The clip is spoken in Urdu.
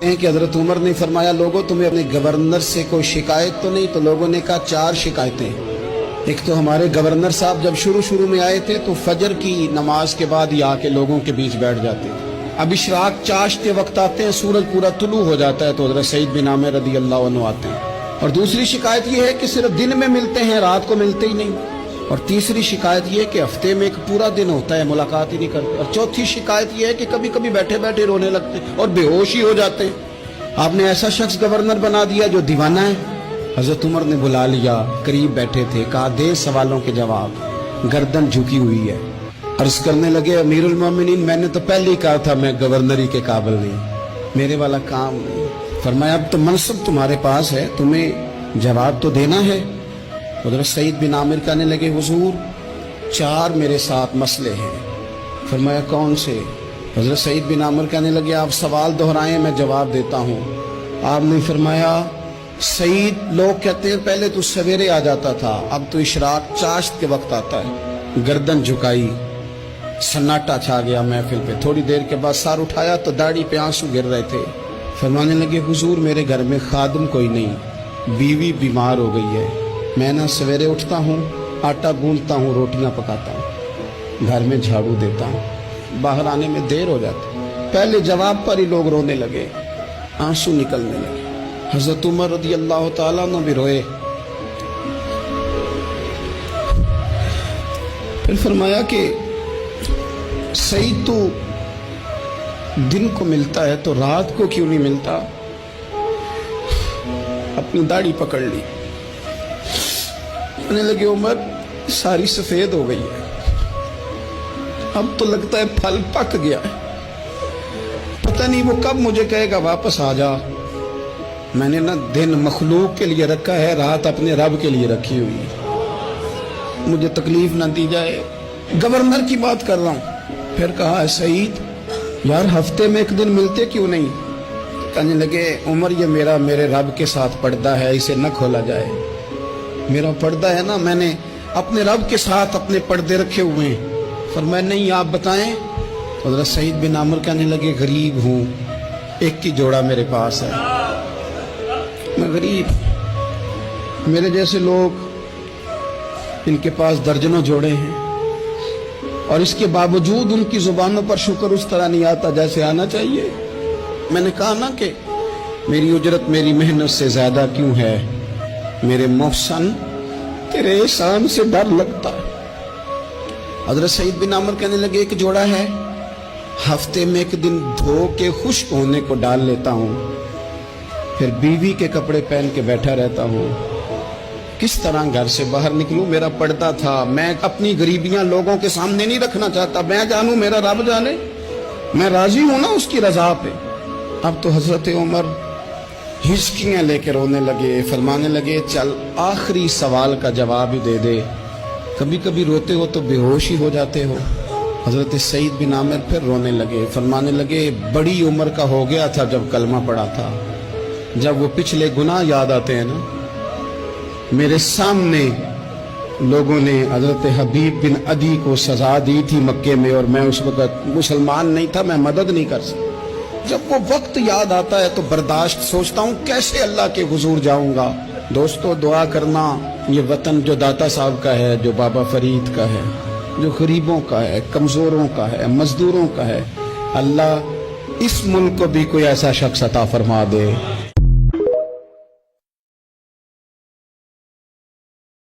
کہ حضرت عمر نے فرمایا لوگوں تمہیں اپنے گورنر سے کوئی شکایت تو نہیں؟ تو لوگوں نے کہا 4 شکایتیں۔ ایک تو ہمارے گورنر صاحب جب شروع میں آئے تھے تو فجر کی نماز کے بعد ہی آ کے لوگوں کے بیچ بیٹھ جاتے تھے۔ اب اشراق چاشت کے وقت آتے ہیں، سورج پورا طلوع ہو جاتا ہے تو حضرت سعید بن عامر رضی اللہ عنہ آتے ہیں۔ اور دوسری شکایت یہ ہے کہ صرف دن میں ملتے ہیں، رات کو ملتے ہی نہیں۔ اور تیسری شکایت یہ ہے کہ ہفتے میں ایک پورا دن ہوتا ہے ملاقات ہی نہیں کرتے۔ اور چوتھی شکایت یہ ہے کہ کبھی کبھی بیٹھے بیٹھے رونے لگتے ہیں اور بے ہوش ہی ہو جاتے ہیں۔ آپ نے ایسا شخص گورنر بنا دیا جو دیوانہ ہے۔ حضرت عمر نے بلا لیا، قریب بیٹھے تھے، کہا دے سوالوں کے جواب۔ گردن جھکی ہوئی ہے، عرض کرنے لگے امیر المومنین میں نے تو پہلے ہی کہا تھا میں گورنری کے قابل نہیں، میرے والا کام نہیں۔ فرمایا اب تو منصب تمہارے پاس ہے، تمہیں جواب تو دینا ہے۔ حضرت سعید بن عامر کہنے لگے حضور 4 میرے ساتھ مسئلے ہیں۔ فرمایا کون سے؟ حضرت سعید بن عامر کہنے لگے آپ سوال دہرائیں میں جواب دیتا ہوں۔ آپ نے فرمایا سعید لوگ کہتے ہیں پہلے تو سویرے آ جاتا تھا، اب تو اشراق چاشت کے وقت آتا ہے۔ گردن جھکائی، سناٹا چھا گیا محفل پہ۔ تھوڑی دیر کے بعد سر اٹھایا تو داڑھی پہ آنسو گر رہے تھے۔ فرمانے لگے حضور میرے گھر میں خادم کوئی نہیں، بیوی بیمار ہو گئی ہے، میں نہ سویرے اٹھتا ہوں، آٹا گوندتا ہوں، روٹیاں پکاتا ہوں، گھر میں جھاڑو دیتا ہوں، باہر آنے میں دیر ہو جاتی۔ پہلے جواب پر ہی لوگ رونے لگے، آنسو نکلنے لگے۔ حضرت عمر رضی اللہ تعالیٰ عنہ بھی روئے۔ پھر فرمایا کہ سعید تو دن کو ملتا ہے تو رات کو کیوں نہیں ملتا؟ اپنی داڑھی پکڑ لی، کہنے لگے عمر ساری سفید ہو گئی ہے، اب تو لگتا ہے پھل پک گیا ہے، پتہ نہیں وہ کب مجھے کہے گا واپس آ جا۔ میں نے نہ دن مخلوق کے لیے رکھا ہے، رات اپنے رب کے لیے رکھی ہوئی ہے، مجھے تکلیف نہ دی جائے۔ گورنر کی بات کر رہا ہوں۔ پھر کہا سعید یار ہفتے میں ایک دن ملتے کیوں نہیں؟ کہنے لگے عمر یہ میرے رب کے ساتھ پردہ ہے، اسے نہ کھولا جائے۔ میرا پردہ ہے نا، میں نے اپنے رب کے ساتھ اپنے پردے رکھے ہوئے ہیں۔ فرمایا نہیں آپ بتائیں۔ حضرت سعید بن عامر کہنے لگے غریب ہوں، ایک ہی جوڑا میرے پاس ہے، میں غریب، میرے جیسے لوگ ان کے پاس درجنوں جوڑے ہیں، اور اس کے باوجود ان کی زبانوں پر شکر اس طرح نہیں آتا جیسے آنا چاہیے۔ میں نے کہا نا کہ میری اجرت میری محنت سے زیادہ کیوں ہے؟ میرے محسن تیرے احسان سے ڈر لگتا ہے۔ حضرت سعید بن عامر کہنے لگے ایک جوڑا ہے، ہفتے میں ایک دن دھو کے خشک ہونے کو ڈال لیتا ہوں، پھر بیوی کے کپڑے پہن کے بیٹھا رہتا ہوں۔ کس طرح گھر سے باہر نکلوں؟ میرا پردہ تھا، میں اپنی غریبیاں لوگوں کے سامنے نہیں رکھنا چاہتا، میں جانوں میرا رب جانے، میں راضی ہوں نا اس کی رضا پہ۔ اب تو حضرت عمر ہچکیاں لے کے رونے لگے، فرمانے لگے چل آخری سوال کا جواب ہی دے دے، کبھی کبھی روتے ہو تو بے ہوش ہی ہو جاتے ہو۔ حضرت سعید بن عامر پھر رونے لگے، فرمانے لگے بڑی عمر کا ہو گیا تھا جب کلمہ پڑھا تھا، جب وہ پچھلے گناہ یاد آتے ہیں نا۔ میرے سامنے لوگوں نے حضرت حبیب بن عدی کو سزا دی تھی مکے میں، اور میں اس وقت مسلمان نہیں تھا، میں مدد نہیں کر سکتا۔ جب وہ وقت یاد آتا ہے تو برداشت سوچتا ہوں کیسے اللہ کے حضور جاؤں گا۔ دوستو دعا کرنا، یہ وطن جو داتا صاحب کا ہے، جو بابا فرید کا ہے، جو غریبوں کا ہے، کمزوروں کا ہے، مزدوروں کا ہے، اللہ اس ملک کو بھی کوئی ایسا شخص عطا فرما دے